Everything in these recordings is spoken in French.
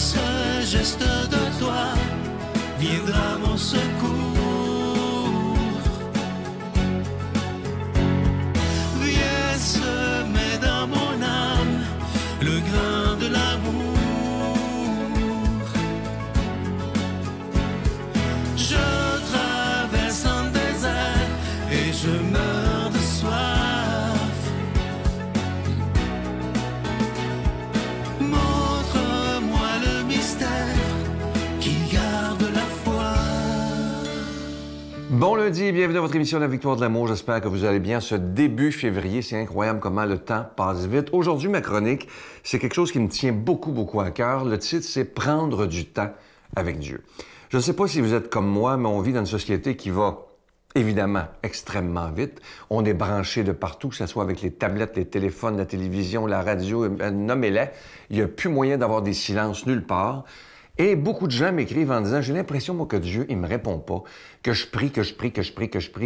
ce geste de toi viendra mon secours. Viens semer dans mon âme le grain de l'amour. Je traverse un désert et je meurs de soif. Montre-moi le mystère qui garde la foi. Bon lundi, bienvenue dans votre émission La Victoire de l'amour. J'espère que vous allez bien. Ce début février, c'est incroyable comment le temps passe vite. Aujourd'hui, ma chronique, c'est quelque chose qui me tient beaucoup à cœur. Le titre, c'est « Prendre du temps avec Dieu ». Je ne sais pas si vous êtes comme moi, mais on vit dans une société qui va évidemment extrêmement vite. On est branché de partout, que ce soit avec les tablettes, les téléphones, la télévision, la radio, nommez-les. Il n'y a plus moyen d'avoir des silences nulle part. Et beaucoup de gens m'écrivent en disant « J'ai l'impression, moi, que Dieu, il me répond pas, que je prie, puis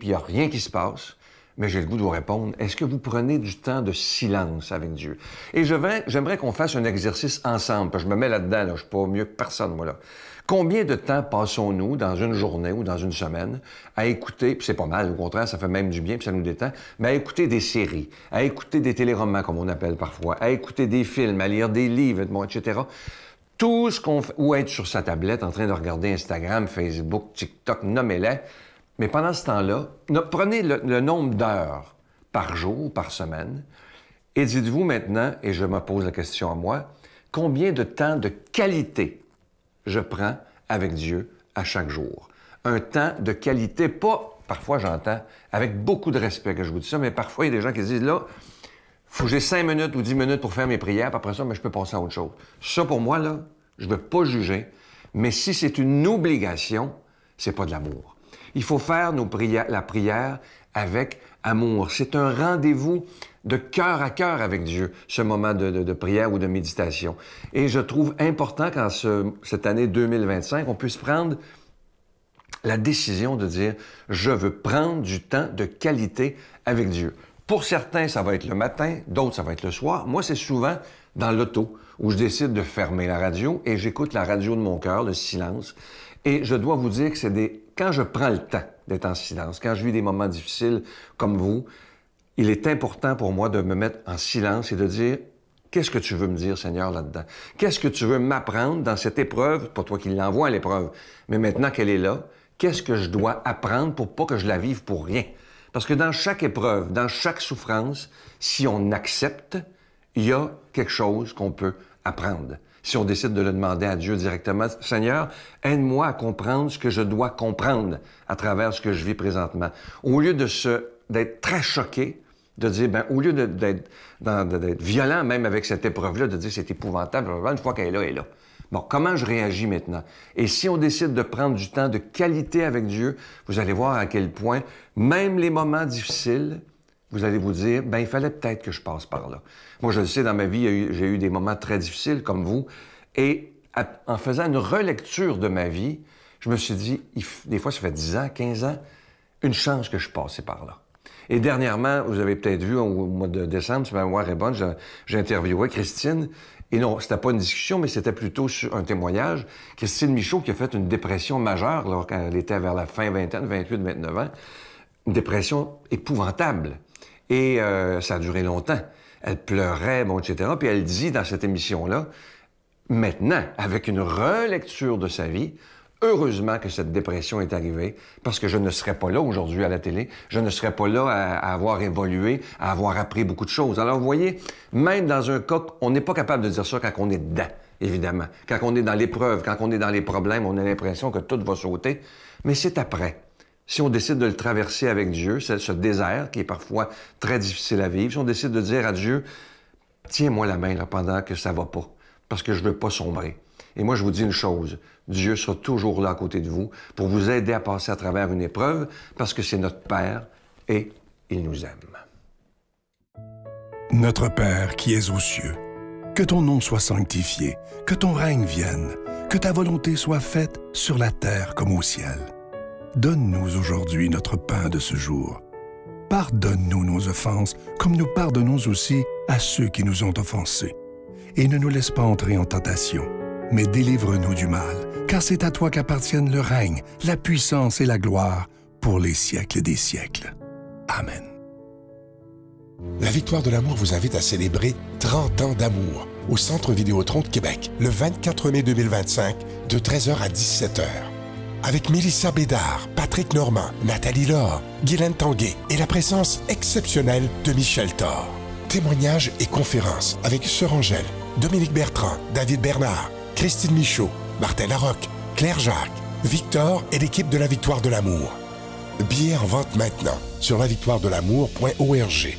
il n'y a rien qui se passe. » Mais j'ai le goût de vous répondre, est-ce que vous prenez du temps de silence avec Dieu? Et j'aimerais qu'on fasse un exercice ensemble, parce que je me mets là-dedans, là, je suis pas mieux que personne, moi, là. Combien de temps passons-nous dans une journée ou dans une semaine à écouter, puis c'est pas mal, au contraire, ça fait même du bien, puis ça nous détend, mais à écouter des séries, à écouter des téléromans, comme on appelle parfois, à écouter des films, à lire des livres, etc., tout ce qu'on fait, ou être sur sa tablette en train de regarder Instagram, Facebook, TikTok, nommez-les. Mais pendant ce temps-là, prenez le nombre d'heures par jour, par semaine, et dites-vous maintenant, et je me pose la question à moi, combien de temps de qualité je prends avec Dieu à chaque jour? Un temps de qualité, pas, parfois j'entends, avec beaucoup de respect que je vous dis ça, mais parfois il y a des gens qui se disent, là, faut que j'ai 5 minutes ou 10 minutes pour faire mes prières, puis après ça, mais je peux passer à autre chose. Ça, pour moi, là, je ne veux pas juger, mais si c'est une obligation, c'est pas de l'amour. Il faut faire la prière avec amour. C'est un rendez-vous de cœur à cœur avec Dieu, ce moment de prière ou de méditation. Et je trouve important qu'en cette année 2025, on puisse prendre la décision de dire « Je veux prendre du temps de qualité avec Dieu ». Pour certains, ça va être le matin, d'autres, ça va être le soir. Moi, c'est souvent dans l'auto où je décide de fermer la radio et j'écoute la radio de mon cœur, le silence. Et je dois vous dire que quand je prends le temps d'être en silence, quand je vis des moments difficiles comme vous, il est important pour moi de me mettre en silence et de dire « Qu'est-ce que tu veux me dire, Seigneur, là-dedans? Qu'est-ce que tu veux m'apprendre dans cette épreuve? Pas toi qui l'envoie à l'épreuve, mais maintenant qu'elle est là, qu'est-ce que je dois apprendre pour pas que je la vive pour rien? » Parce que dans chaque épreuve, dans chaque souffrance, si on accepte, il y a quelque chose qu'on peut apprendre. Si on décide de le demander à Dieu directement, « Seigneur, aide-moi à comprendre ce que je dois comprendre à travers ce que je vis présentement. » Au lieu d'être très choqué, de dire, au lieu d'être violent même avec cette épreuve-là, de dire « c'est épouvantable, une fois qu'elle est là, elle est là. » Bon, comment je réagis maintenant? Et si on décide de prendre du temps de qualité avec Dieu, vous allez voir à quel point, même les moments difficiles, vous allez vous dire, il fallait peut-être que je passe par là. Moi, je le sais, dans ma vie, j'ai eu des moments très difficiles, comme vous, et en faisant une relecture de ma vie, je me suis dit, des fois, ça fait 10 ans, 15 ans, une chance que je suis passé par là. Et dernièrement, vous avez peut-être vu, au mois de décembre, si ma mémoire est bonne, j'ai interviewé Christine. Et non, c'était pas une discussion, mais c'était plutôt sur un témoignage. Christine Michaud, qui a fait une dépression majeure, là, quand elle était vers la fin vingtaine, 28, 29 ans. Une dépression épouvantable. Et ça a duré longtemps. Elle pleurait, etc. Puis elle dit dans cette émission-là, maintenant, avec une relecture de sa vie, heureusement que cette dépression est arrivée, parce que je ne serais pas là aujourd'hui à la télé, je ne serais pas là à avoir évolué, à avoir appris beaucoup de choses. Alors, vous voyez, même dans un cas, on n'est pas capable de dire ça quand on est dedans, évidemment. Quand on est dans l'épreuve, quand on est dans les problèmes, on a l'impression que tout va sauter. Mais c'est après. Si on décide de le traverser avec Dieu, ce désert qui est parfois très difficile à vivre, si on décide de dire à Dieu, tiens-moi la main là, pendant que ça va pas, parce que je veux pas sombrer. Et moi, je vous dis une chose, Dieu sera toujours là à côté de vous pour vous aider à passer à travers une épreuve parce que c'est notre Père et il nous aime. Notre Père qui es aux cieux, que ton nom soit sanctifié, que ton règne vienne, que ta volonté soit faite sur la terre comme au ciel. Donne-nous aujourd'hui notre pain de ce jour. Pardonne-nous nos offenses comme nous pardonnons aussi à ceux qui nous ont offensés. Et ne nous laisse pas entrer en tentation, mais délivre-nous du mal, car c'est à toi qu'appartiennent le règne, la puissance et la gloire pour les siècles des siècles. Amen. La Victoire de l'amour vous invite à célébrer 30 ans d'amour au Centre Vidéotron de Québec, le 24 mai 2025, de 13h à 17h. Avec Mélissa Bédard, Patrick Normand, Nathalie Laure, Guylaine Tanguay et la présence exceptionnelle de Michel Thor. Témoignages et conférences avec Sœur Angèle, Dominique Bertrand, David Bernard, Christine Michaud, Martin Larocque, Claire Jacques, Victor et l'équipe de la Victoire de l'amour. Billets en vente maintenant sur lavictoiredelamour.org.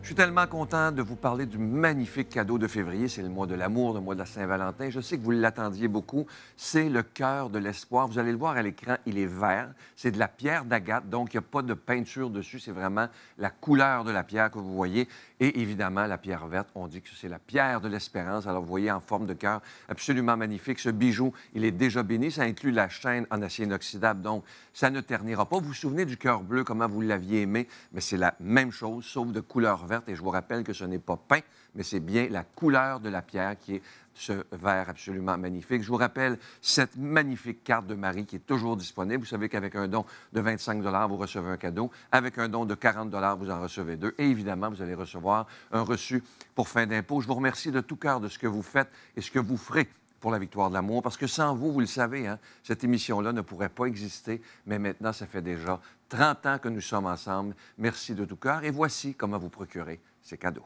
Je suis tellement content de vous parler du magnifique cadeau de février. C'est le mois de l'amour, le mois de la Saint-Valentin. Je sais que vous l'attendiez beaucoup. C'est le cœur de l'espoir. Vous allez le voir à l'écran, il est vert. C'est de la pierre d'agate, donc il n'y a pas de peinture dessus. C'est vraiment la couleur de la pierre que vous voyez. Et évidemment, la pierre verte, on dit que c'est la pierre de l'espérance. Alors, vous voyez, en forme de cœur, absolument magnifique. Ce bijou, il est déjà béni. Ça inclut la chaîne en acier inoxydable, donc ça ne ternira pas. Vous vous souvenez du cœur bleu, comment vous l'aviez aimé? Mais c'est la même chose, sauf de couleur verte. Et je vous rappelle que ce n'est pas peint, mais c'est bien la couleur de la pierre qui est ce vert absolument magnifique. Je vous rappelle cette magnifique carte de Marie qui est toujours disponible. Vous savez qu'avec un don de 25 $, vous recevez un cadeau. Avec un don de 40 $, vous en recevez 2. Et évidemment, vous allez recevoir un reçu pour fin d'impôt. Je vous remercie de tout cœur de ce que vous faites et ce que vous ferez pour la Victoire de l'amour, parce que sans vous, vous le savez, hein, cette émission-là ne pourrait pas exister, mais maintenant, ça fait déjà 30 ans que nous sommes ensemble. Merci de tout cœur et voici comment vous procurer ces cadeaux.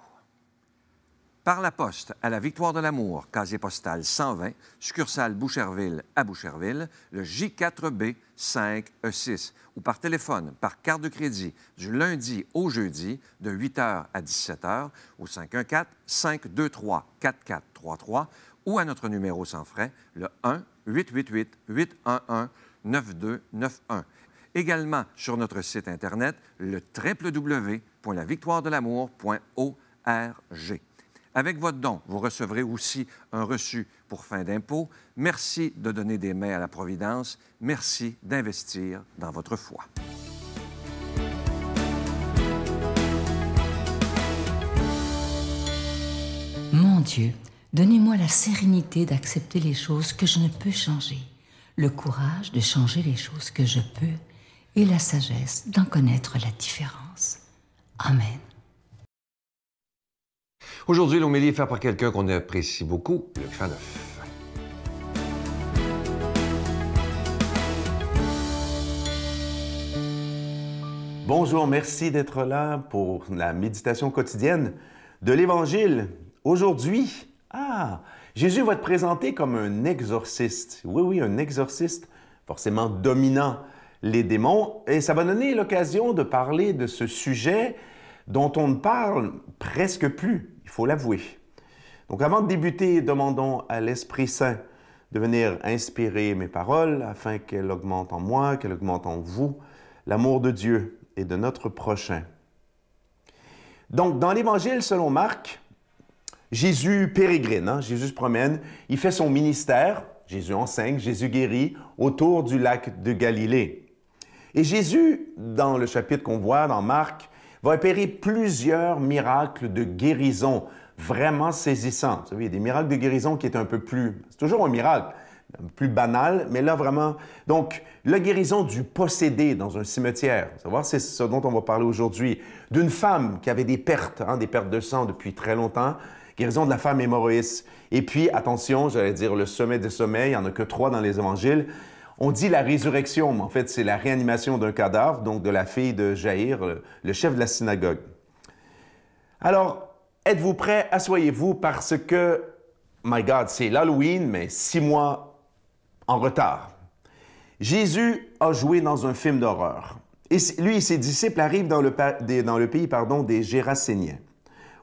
Par la poste à la Victoire de l'amour, casier postal 120, succursale Boucherville à Boucherville, le J4B 5E6, ou par téléphone, par carte de crédit, du lundi au jeudi, de 8h à 17h, au 514-523-4433, ou à notre numéro sans frais, le 1-888-811-9291. Également sur notre site Internet, le www.lavictoiredelamour.org. Avec votre don, vous recevrez aussi un reçu pour fin d'impôt. Merci de donner des mains à la Providence. Merci d'investir dans votre foi. Mon Dieu, donnez-moi la sérénité d'accepter les choses que je ne peux changer, le courage de changer les choses que je peux et la sagesse d'en connaître la différence. Amen. Aujourd'hui, l'homélie est faite par quelqu'un qu'on apprécie beaucoup, le Craneuf. Bonjour, merci d'être là pour la méditation quotidienne de l'Évangile. Aujourd'hui, Jésus va te présenter comme un exorciste. Oui, un exorciste, forcément dominant les démons. Et ça va donner l'occasion de parler de ce sujet dont on ne parle presque plus, il faut l'avouer. Donc avant de débuter, demandons à l'Esprit Saint de venir inspirer mes paroles afin qu'elles augmentent en moi, qu'elles augmentent en vous, l'amour de Dieu et de notre prochain. Donc, dans l'Évangile selon Marc, Jésus pérégrine, Jésus se promène, il fait son ministère, Jésus enseigne, Jésus guérit autour du lac de Galilée. Et Jésus, dans le chapitre qu'on voit dans Marc, va opérer plusieurs miracles de guérison vraiment saisissants. Vous savez, il y a des miracles de guérison qui est un peu plus... C'est toujours un miracle, plus banal, mais là vraiment... Donc, la guérison du possédé dans un cimetière, savoir c'est ce dont on va parler aujourd'hui, d'une femme qui avait des pertes de sang depuis très longtemps, guérison de la femme hémorroïde. Et puis, attention, j'allais dire le sommet des sommets, il n'y en a que 3 dans les évangiles. On dit la résurrection, mais en fait, c'est la réanimation d'un cadavre, donc de la fille de Jaïr, le chef de la synagogue. Alors, êtes-vous prêts? Asseyez-vous parce que, my God, c'est l'Halloween, mais 6 mois en retard. Jésus a joué dans un film d'horreur. Et lui et ses disciples arrivent dans le pays des Géraséniens.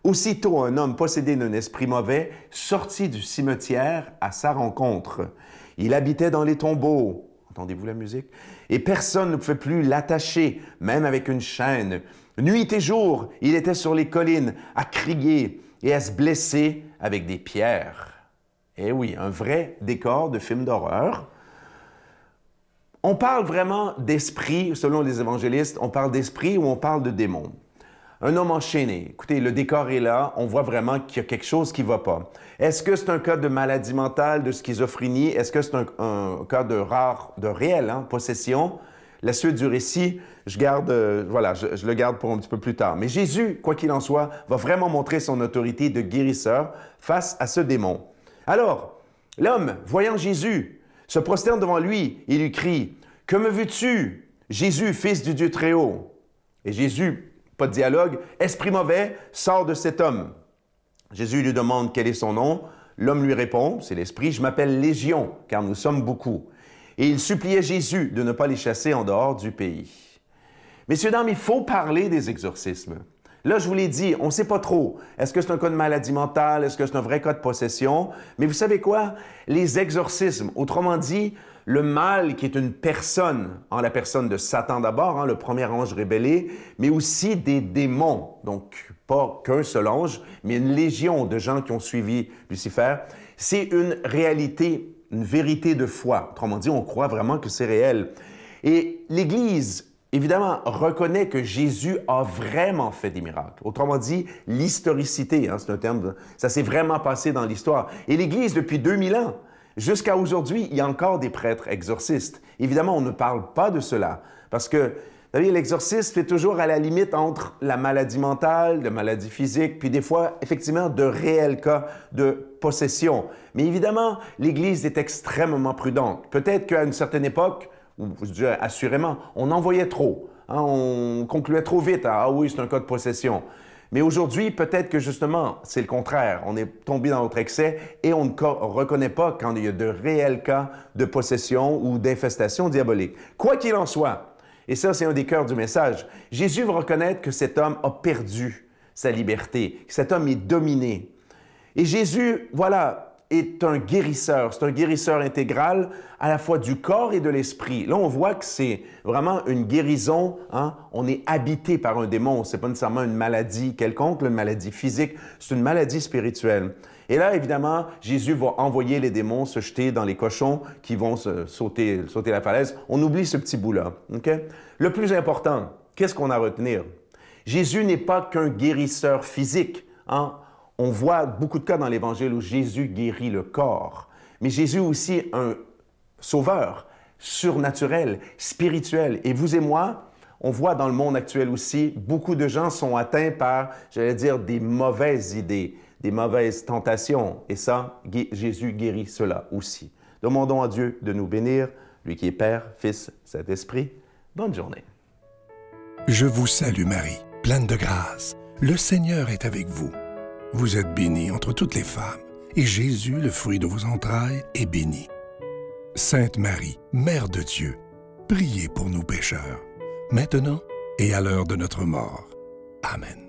Aussitôt, un homme possédé d'un esprit mauvais sortit du cimetière à sa rencontre. Il habitait dans les tombeaux. Entendez-vous la musique? Et personne ne pouvait plus l'attacher, même avec une chaîne. Nuit et jour, il était sur les collines à crier et à se blesser avec des pierres. Eh oui, un vrai décor de film d'horreur. On parle vraiment d'esprit, selon les évangélistes, on parle d'esprit ou on parle de démons. Un homme enchaîné. Écoutez, le décor est là. On voit vraiment qu'il y a quelque chose qui ne va pas. Est-ce que c'est un cas de maladie mentale, de schizophrénie? Est-ce que c'est un cas de réelle possession? La suite du récit, je le garde pour un petit peu plus tard. Mais Jésus, quoi qu'il en soit, va vraiment montrer son autorité de guérisseur face à ce démon. Alors, l'homme, voyant Jésus, se prosterne devant lui et lui crie, « Que me veux-tu, Jésus, fils du Dieu très haut? » Et Jésus, pas de dialogue, « Esprit mauvais, sors de cet homme. » Jésus lui demande quel est son nom. L'homme lui répond, c'est l'Esprit, « Je m'appelle Légion, car nous sommes beaucoup. » Et il suppliait Jésus de ne pas les chasser en dehors du pays. Messieurs, dames, il faut parler des exorcismes. Là, je vous l'ai dit, on ne sait pas trop. Est-ce que c'est un cas de maladie mentale? Est-ce que c'est un vrai cas de possession? Mais vous savez quoi? Les exorcismes, autrement dit, le mal qui est une personne, en la personne de Satan d'abord, le premier ange rébellé, mais aussi des démons. Donc, pas qu'un seul ange, mais une légion de gens qui ont suivi Lucifer. C'est une réalité, une vérité de foi. Autrement dit, on croit vraiment que c'est réel. Et l'Église, évidemment, reconnaît que Jésus a vraiment fait des miracles. Autrement dit, l'historicité, c'est un terme, ça s'est vraiment passé dans l'histoire. Et l'Église, depuis 2000 ans, jusqu'à aujourd'hui, il y a encore des prêtres exorcistes. Évidemment, on ne parle pas de cela, parce que, vous savez, l'exorcisme est toujours à la limite entre la maladie mentale, la maladie physique, puis des fois, effectivement, de réels cas de possession. Mais évidemment, l'Église est extrêmement prudente. Peut-être qu'à une certaine époque, ou je dirais assurément, on en voyait trop. On concluait trop vite. Ah oui, c'est un cas de possession. Mais aujourd'hui, peut-être que justement, c'est le contraire. On est tombé dans notre excès et on ne reconnaît pas quand il y a de réels cas de possession ou d'infestation diabolique. Quoi qu'il en soit, et ça, c'est un des cœurs du message, Jésus va reconnaître que cet homme a perdu sa liberté, que cet homme est dominé. Et Jésus, est un guérisseur. C'est un guérisseur intégral à la fois du corps et de l'esprit. Là, on voit que c'est vraiment une guérison. On est habité par un démon. Ce n'est pas nécessairement une maladie quelconque, une maladie physique. C'est une maladie spirituelle. Et là, évidemment, Jésus va envoyer les démons se jeter dans les cochons qui vont sauter la falaise. On oublie ce petit bout-là. Okay? Le plus important, qu'est-ce qu'on a à retenir? Jésus n'est pas qu'un guérisseur physique. On voit beaucoup de cas dans l'Évangile où Jésus guérit le corps. Mais Jésus est aussi un sauveur surnaturel, spirituel. Et vous et moi, on voit dans le monde actuel aussi, beaucoup de gens sont atteints par, j'allais dire, des mauvaises idées, des mauvaises tentations. Et ça, Jésus guérit cela aussi. Demandons à Dieu de nous bénir, lui qui est Père, Fils, Saint-Esprit. Bonne journée. Je vous salue Marie, pleine de grâce. Le Seigneur est avec vous. Vous êtes bénie entre toutes les femmes, et Jésus, le fruit de vos entrailles, est béni. Sainte Marie, Mère de Dieu, priez pour nous pécheurs, maintenant et à l'heure de notre mort. Amen.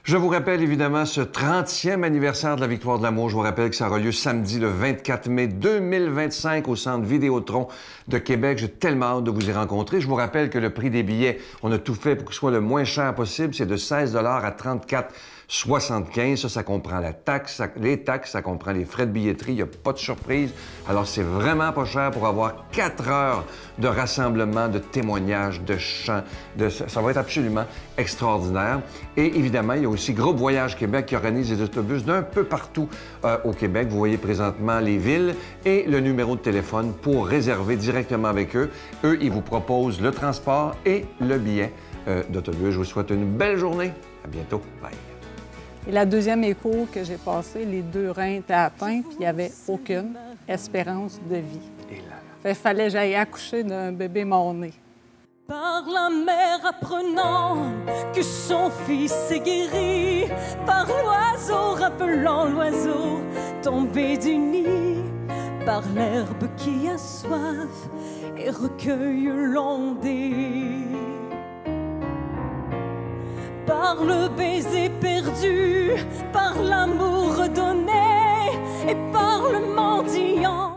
Je vous rappelle évidemment ce 30e anniversaire de la Victoire de l'amour. Je vous rappelle que ça aura lieu samedi le 24 mai 2025 au Centre Vidéotron de Québec. J'ai tellement hâte de vous y rencontrer. Je vous rappelle que le prix des billets, on a tout fait pour qu'il soit le moins cher possible. C'est de 16 $ à 34,75 $. Ça comprend les taxes, ça comprend les frais de billetterie. Il n'y a pas de surprise. Alors, c'est vraiment pas cher pour avoir 4 heures de rassemblement, de témoignages, de chants. Ça va être absolument extraordinaire. Et évidemment, il y a aussi Groupe Voyage Québec qui organise des autobus d'un peu partout au Québec. Vous voyez présentement les villes et le numéro de téléphone pour réserver directement avec eux. Eux, ils vous proposent le transport et le billet d'autobus. Je vous souhaite une belle journée. À bientôt. Bye. Et la deuxième écho que j'ai passée, les 2 reins étaient atteints, puis il n'y avait aucune espérance de vie. Il fallait que j'aille accoucher d'un bébé mort-né. Par la mère apprenant que son fils est guéri, par l'oiseau rappelant l'oiseau tombé du nid, par l'herbe qui a soif et recueille l'ondée, par le baiser perdu, par l'amour donné et par le mendiant